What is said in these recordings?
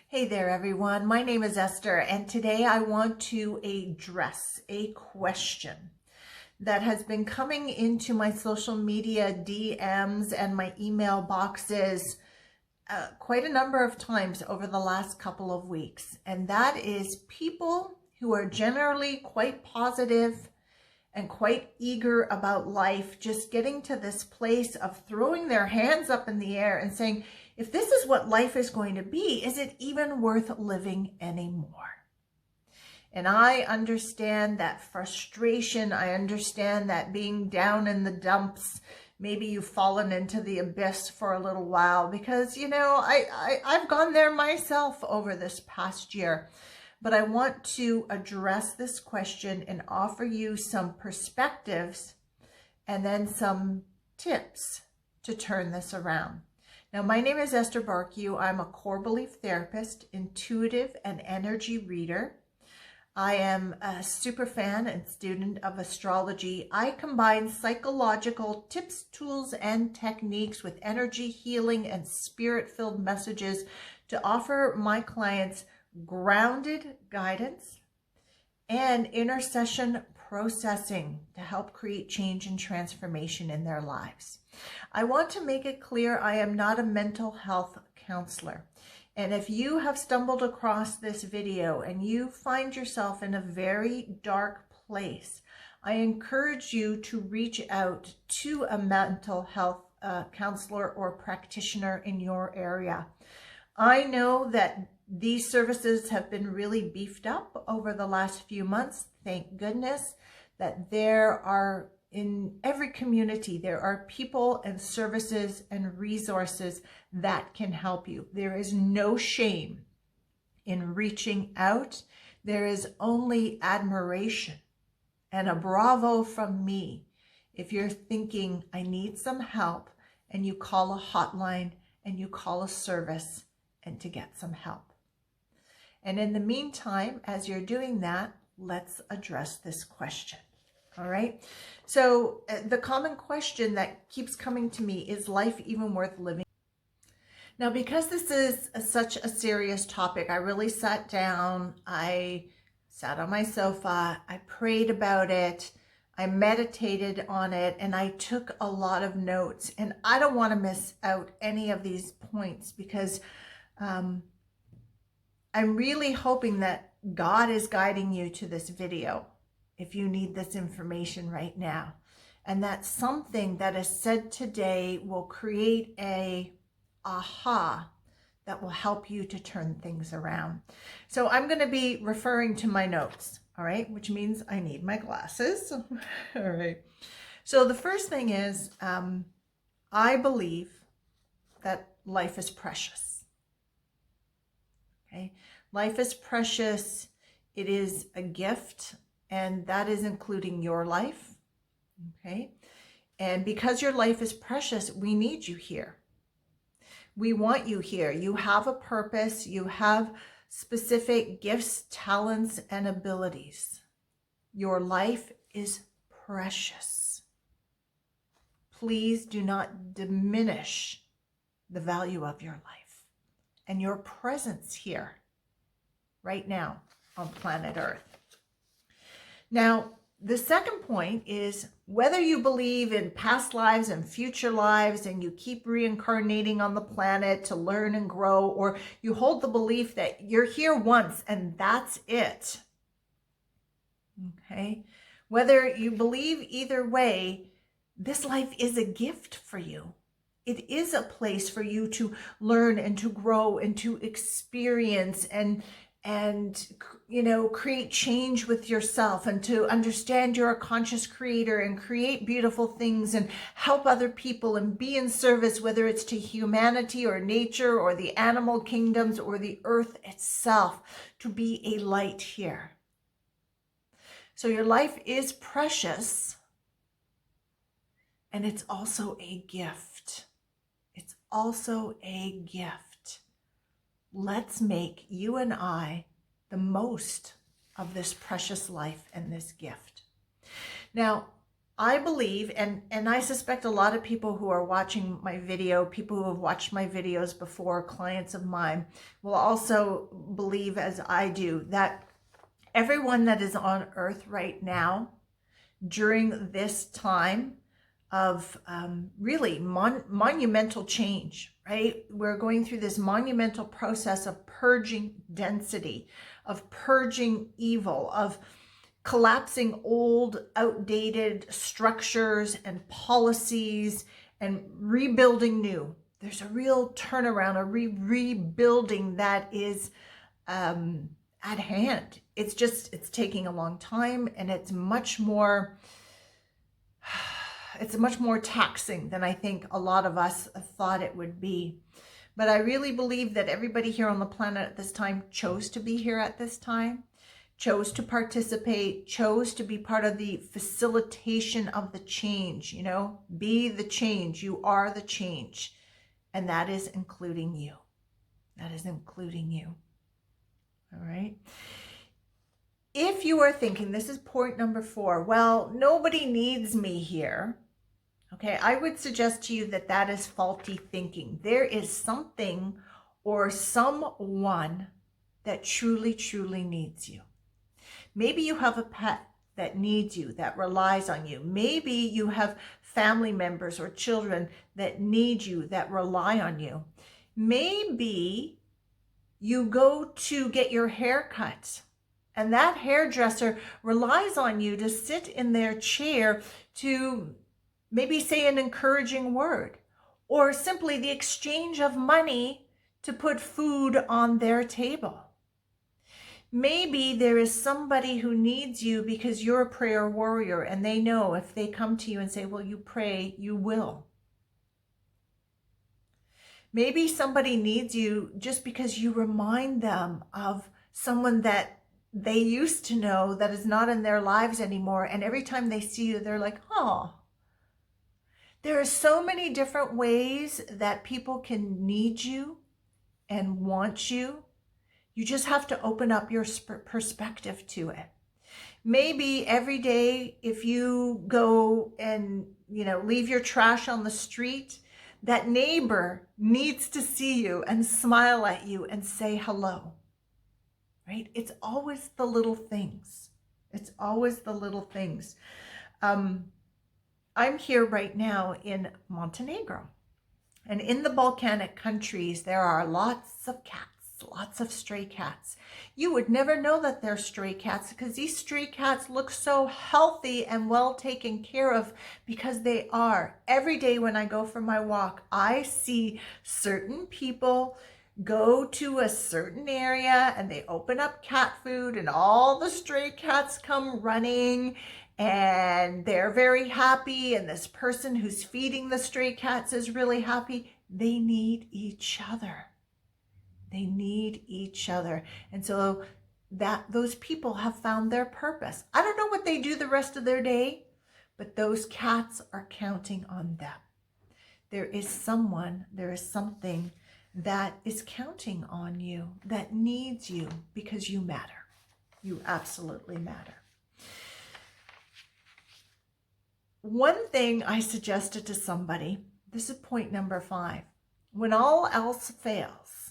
Hey there, everyone. My name is Esther, and today I want to address a question that has been coming into my social media DMs and my email boxes quite a number of times over the last couple of weeks. And that is people who are generally quite positive and quite eager about life, just getting to this place of throwing their hands up in the air and saying, if this is what life is going to be, is it even worth living anymore? And I understand that frustration. I understand that being down in the dumps. Maybe you've fallen into the abyss for a little while because, I've gone there myself over this past year. But I want to address this question and offer you some perspectives and then some tips to turn this around. Now, my name is Esther Bartkiw. I'm a core belief therapist, intuitive, and energy reader. I am a super fan and student of astrology. I combine psychological tips, tools, and techniques with energy healing and spirit-filled messages to offer my clients grounded guidance and intercession processing to help create change and transformation in their lives. I want to make it clear I am not a mental health counselor. And if you have stumbled across this video and you find yourself in a very dark place, I encourage you to reach out to a mental health counselor or practitioner in your area. I know that these services have been really beefed up over the last few months. Thank goodness that there are, in every community, there are people and services and resources that can help you. There is no shame in reaching out. There is only admiration and a bravo from me if you're thinking, I need some help, and you call a hotline and you call a service and to get some help. And in the meantime, as you're doing that, let's address this question. All right. So the common question that keeps coming to me is life even worth living? Now, because this is such a serious topic, I really sat down, I sat on my sofa, I prayed about it, I meditated on it, and I took a lot of notes. And I don't want to miss out any of these points because I'm really hoping that God is guiding you to this video if you need this information right now. And that something that is said today will create a aha that will help you to turn things around. So I'm going to be referring to my notes, all right, which means I need my glasses. All right. So the first thing is, I believe that life is precious. Okay. Life is precious. It is a gift, and that is including your life. Okay. And because your life is precious, we need you here. We want you here. You have a purpose. You have specific gifts, talents, and abilities. Your life is precious. Please do not diminish the value of your life and your presence here right now on planet Earth. Now, the second point is whether you believe in past lives and future lives and you keep reincarnating on the planet to learn and grow, or you hold the belief that you're here once and that's it. Okay? Whether you believe either way, this life is a gift for you. It is a place for you to learn and to grow and to experience and create change with yourself and to understand you're a conscious creator and create beautiful things and help other people and be in service, whether it's to humanity or nature or the animal kingdoms or the earth itself, to be a light here. So your life is precious, and it's also a gift. It's also a gift. Let's make you and I the most of this precious life and this gift. Now, I believe, and I suspect a lot of people who are watching my video, people who have watched my videos before, clients of mine, will also believe, as I do, that everyone that is on earth right now during this time of really monumental change, right? We're going through this monumental process of purging density, of purging evil, of collapsing old, outdated structures and policies and rebuilding new. There's a real turnaround, a rebuilding that is at hand. It's taking a long time, and it's much more taxing than I think a lot of us thought it would be. But I really believe that everybody here on the planet at this time chose to be here at this time, chose to participate, chose to be part of the facilitation of the change. Be the change. You are the change. And that is including you. That is including you. All right. If you are thinking, this is point number 4, well, nobody needs me here. Okay, I would suggest to you that that is faulty thinking. There is something or someone that truly, truly needs you. Maybe you have a pet that needs you, that relies on you. Maybe you have family members or children that need you, that rely on you. Maybe you go to get your hair cut, and that hairdresser relies on you to sit in their chair to maybe say an encouraging word, or simply the exchange of money to put food on their table. Maybe there is somebody who needs you because you're a prayer warrior, and they know if they come to you and say, well, you pray, you will. Maybe somebody needs you just because you remind them of someone that they used to know that is not in their lives anymore. And every time they see you, they're like, oh. There are so many different ways that people can need you and want you. You just have to open up your perspective to it. Maybe every day, if you go and, leave your trash on the street, that neighbor needs to see you and smile at you and say hello, right? It's always the little things. It's always the little things. I'm here right now in Montenegro, and in the Balkanic countries, there are lots of cats. Lots of stray cats. You would never know that they're stray cats because these stray cats look so healthy and well taken care of, because they are. Every day when I go for my walk, I see certain people go to a certain area and they open up cat food, and all the stray cats come running and they're very happy, and this person who's feeding the stray cats is really happy. They need each other. They need each other. And so those people have found their purpose. I don't know what they do the rest of their day, but those cats are counting on them. There is someone, there is something that is counting on you, that needs you, because you matter. You absolutely matter. One thing I suggested to somebody, this is point number 5. When all else fails,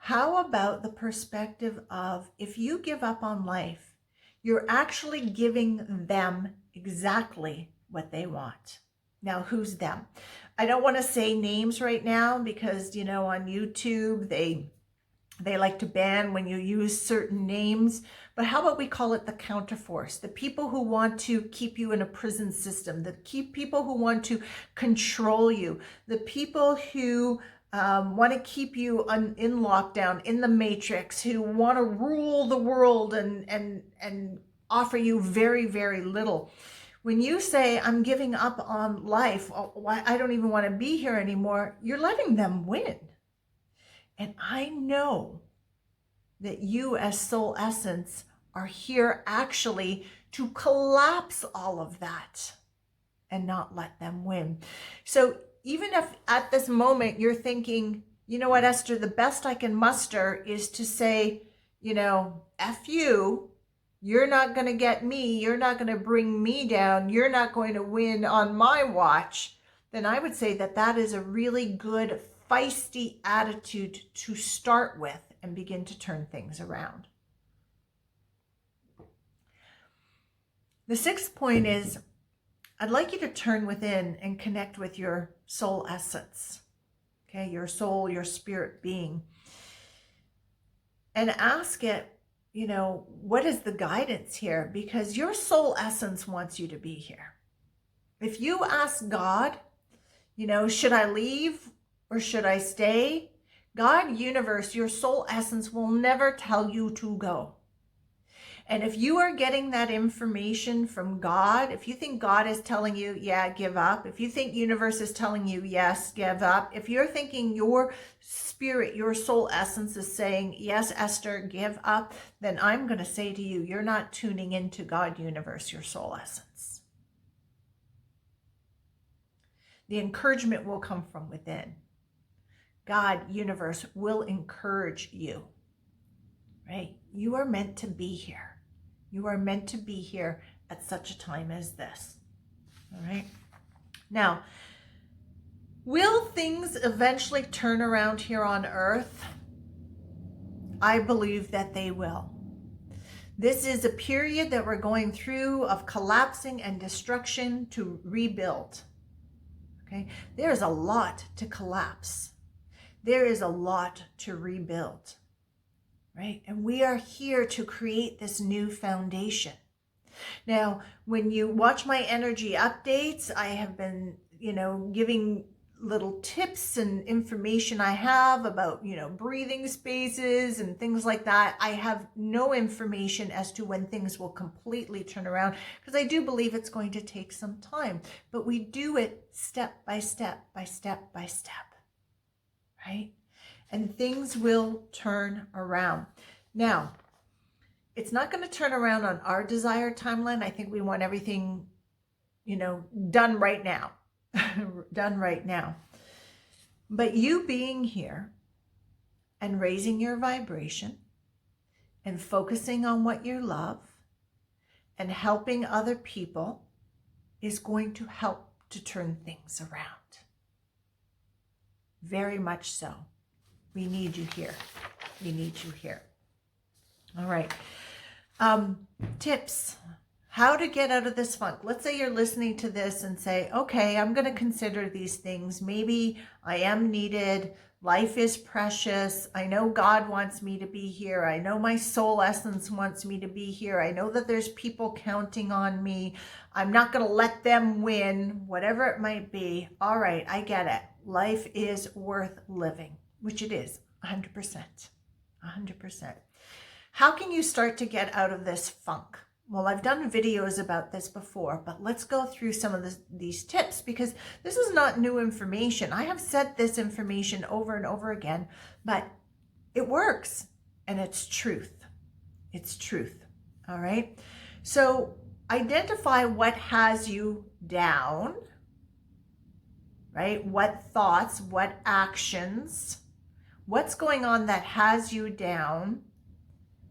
how about the perspective of, if you give up on life, you're actually giving them exactly what they want. Now, who's them? I don't want to say names right now because, on YouTube, they like to ban when you use certain names. But how about we call it the counterforce? The people who want to keep you in a prison system, the people who want to control you, the people who want to keep you in lockdown, in the matrix, who want to rule the world and offer you very, very little. When you say, I'm giving up on life, I don't even want to be here anymore, you're letting them win. And I know that you as soul essence are here actually to collapse all of that and not let them win. So even if at this moment you're thinking, you know what, Esther, the best I can muster is to say, F you, You're not going to get me. You're not going to bring me down. You're not going to win on my watch. Then I would say that that is a really good, feisty attitude to start with and begin to turn things around. The sixth point is, I'd like you to turn within and connect with your soul essence, okay, your soul, your spirit being, and ask it, what is the guidance here? Because your soul essence wants you to be here. If you ask God, should I leave or should I stay? God, universe, your soul essence will never tell you to go. And if you are getting that information from God, if you think God is telling you, yeah, give up. If you think universe is telling you, yes, give up. If you're thinking your spirit, your soul essence is saying, yes, Esther, give up, then I'm going to say to you, you're not tuning into God, universe, your soul essence. The encouragement will come from within. God, universe, will encourage you, right? You are meant to be here. You are meant to be here at such a time as this. All right. Now, will things eventually turn around here on earth? I believe that they will. This is a period that we're going through of collapsing and destruction to rebuild. Okay. There's a lot to collapse. There is a lot to rebuild. Right? And we are here to create this new foundation. Now, when you watch my energy updates, I have been, giving little tips and information I have about, breathing spaces and things like that. I have no information as to when things will completely turn around, because I do believe it's going to take some time, but we do it step by step by step by step, right? And things will turn around. Now, it's not going to turn around on our desired timeline. I think we want everything, done right now. Done right now. But you being here and raising your vibration and focusing on what you love and helping other people is going to help to turn things around. Very much so. We need you here. We need you here. All right. Tips. How to get out of this funk. Let's say you're listening to this and say, okay, I'm going to consider these things. Maybe I am needed. Life is precious. I know God wants me to be here. I know my soul essence wants me to be here. I know that there's people counting on me. I'm not going to let them win, whatever it might be. All right, I get it. Life is worth living. Which it is, 100%, 100%. How can you start to get out of this funk? Well, I've done videos about this before, but let's go through some of these tips, because this is not new information. I have said this information over and over again, but it works and it's truth. It's truth, all right? So identify what has you down, right? What thoughts, what actions, what's going on that has you down,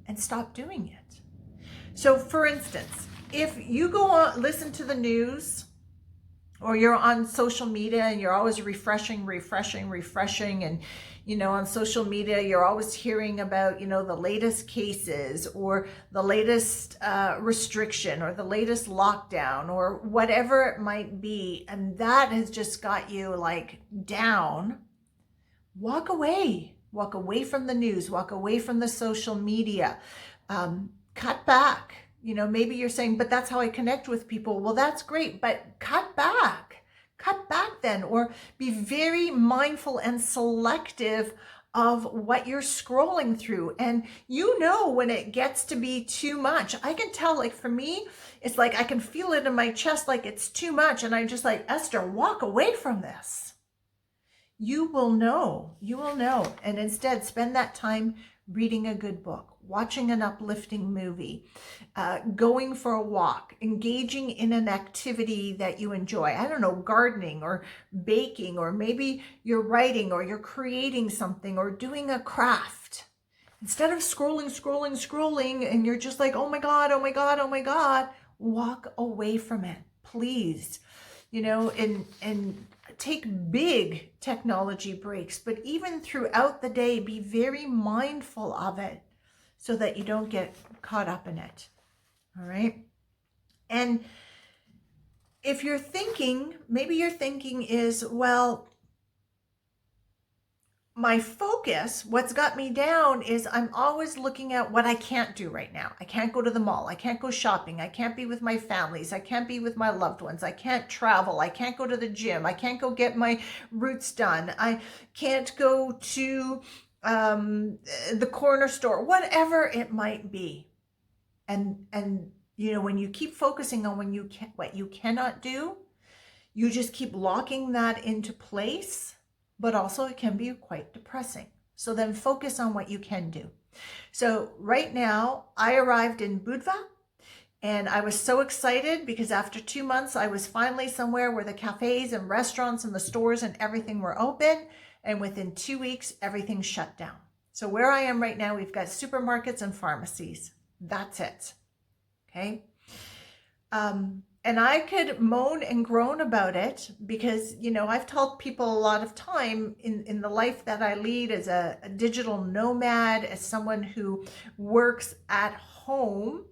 and stop doing it. So for instance, if you go on, listen to the news, or you're on social media and you're always refreshing, and, on social media, you're always hearing about, the latest cases or the latest restriction or the latest lockdown or whatever it might be, and that has just got you down, walk away from the news, walk away from the social media, cut back. Maybe you're saying, but that's how I connect with people. Well, that's great, but cut back then, or be very mindful and selective of what you're scrolling through. And when it gets to be too much. I can tell, for me, it's I can feel it in my chest, it's too much. And I'm just Esther, walk away from this. You will know. And instead spend that time reading a good book, watching an uplifting movie, going for a walk, engaging in an activity that you enjoy. I don't know, gardening or baking, or maybe you're writing or you're creating something or doing a craft. Instead of scrolling, and you're just like, oh my God, oh my God, oh my God, walk away from it, please. And take big technology breaks, but even throughout the day, be very mindful of it so that you don't get caught up in it. All right. And if you're thinking, maybe your thinking is, well, my focus, what's got me down is I'm always looking at what I can't do right now. I can't go to the mall. I can't go shopping. I can't be with my families. I can't be with my loved ones. I can't travel. I can't go to the gym. I can't go get my roots done. I can't go to the corner store, whatever it might be. And when you keep focusing on what you cannot do, you just keep locking that into place. But also it can be quite depressing. So then focus on what you can do. So right now I arrived in Budva, and I was so excited because after 2 months, I was finally somewhere where the cafes and restaurants and the stores and everything were open. And within 2 weeks, everything shut down. So where I am right now, we've got supermarkets and pharmacies. That's it. Okay. And I could moan and groan about it because, I've told people a lot of time in the life that I lead as a digital nomad, as someone who works at home,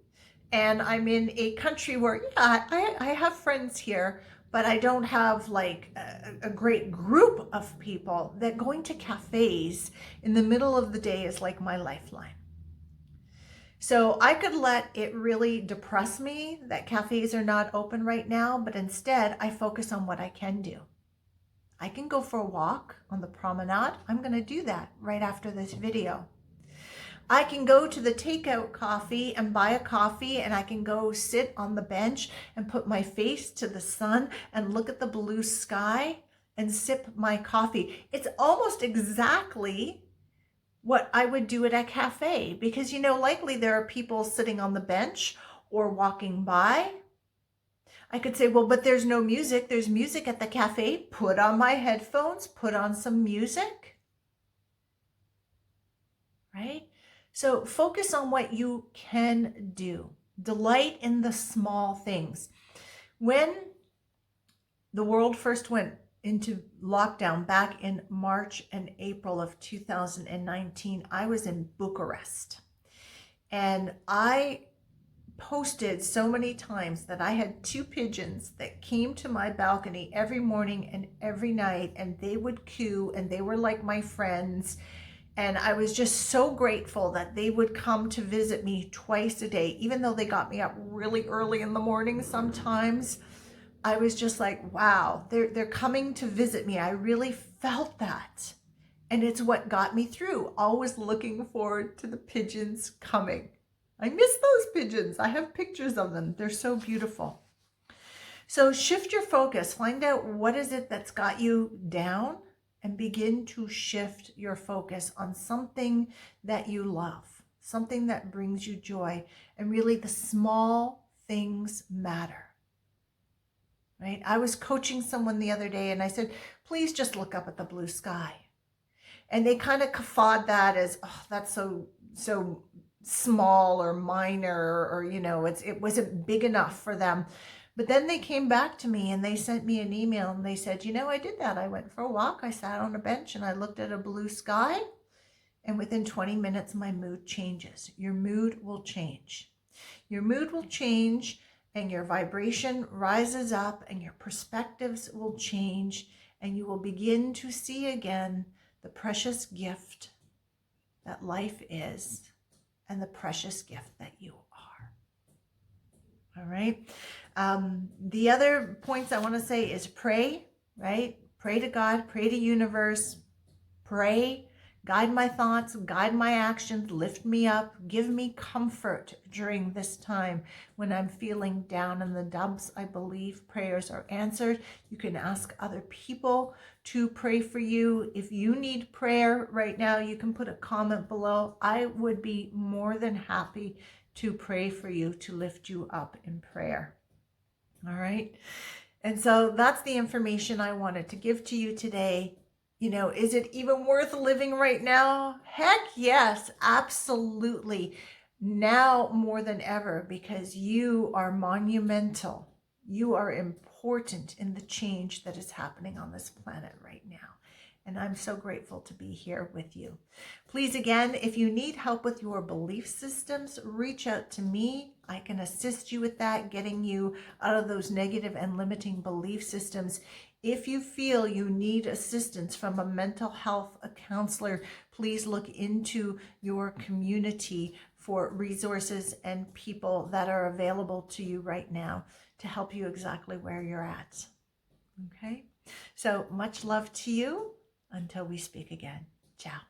and I'm in a country where, I have friends here, but I don't have like a great group of people that going to cafes in the middle of the day is like my lifeline. So I could let it really depress me that cafes are not open right now, but instead I focus on what I can do. I can go for a walk on the promenade. I'm going to do that right after this video. I can go to the takeout coffee and buy a coffee, and I can go sit on the bench and put my face to the sun and look at the blue sky and sip my coffee. It's almost exactly what I would do at a cafe because, likely there are people sitting on the bench or walking by. I could say, well, but there's no music. There's music at the cafe. Put on my headphones, put on some music, right? So focus on what you can do. Delight in the small things. When the world first went into lockdown back in March and April of 2019, I was in Bucharest, and I posted so many times that I had 2 pigeons that came to my balcony every morning and every night, and they would coo, and they were like my friends. And I was just so grateful that they would come to visit me twice a day, even though they got me up really early in the morning sometimes. I was just like, wow, they're coming to visit me. I really felt that. And it's what got me through, always looking forward to the pigeons coming. I miss those pigeons. I have pictures of them. They're so beautiful. So shift your focus. Find out what is it that's got you down and begin to shift your focus on something that you love, something that brings you joy. And really the small things matter. Right? I was coaching someone the other day and I said, please just look up at the blue sky. And they kind of guffawed that as, oh, that's so small or minor, or, it wasn't big enough for them. But then they came back to me and they sent me an email and they said, I did that. I went for a walk. I sat on a bench and I looked at a blue sky. And within 20 minutes, my mood changes. Your mood will change. Your mood will change. And your vibration rises up and your perspectives will change, and you will begin to see again the precious gift that life is and the precious gift that you are. All right. The other points I want to say is pray, right? Pray to God, pray to universe, pray. Guide my thoughts, guide my actions, lift me up, give me comfort during this time when I'm feeling down in the dumps. I believe prayers are answered. You can ask other people to pray for you. If you need prayer right now, you can put a comment below. I would be more than happy to pray for you, to lift you up in prayer. All right. And so that's the information I wanted to give to you today. Is it even worth living right now? Heck yes, absolutely. Now more than ever, because you are monumental. You are important in the change that is happening on this planet right now. And I'm so grateful to be here with you. Please, again, if you need help with your belief systems, reach out to me. I can assist you with that, getting you out of those negative and limiting belief systems. If you feel you need assistance from a mental health counselor, please look into your community for resources and people that are available to you right now to help you exactly where you're at. Okay? So much love to you until we speak again. Ciao.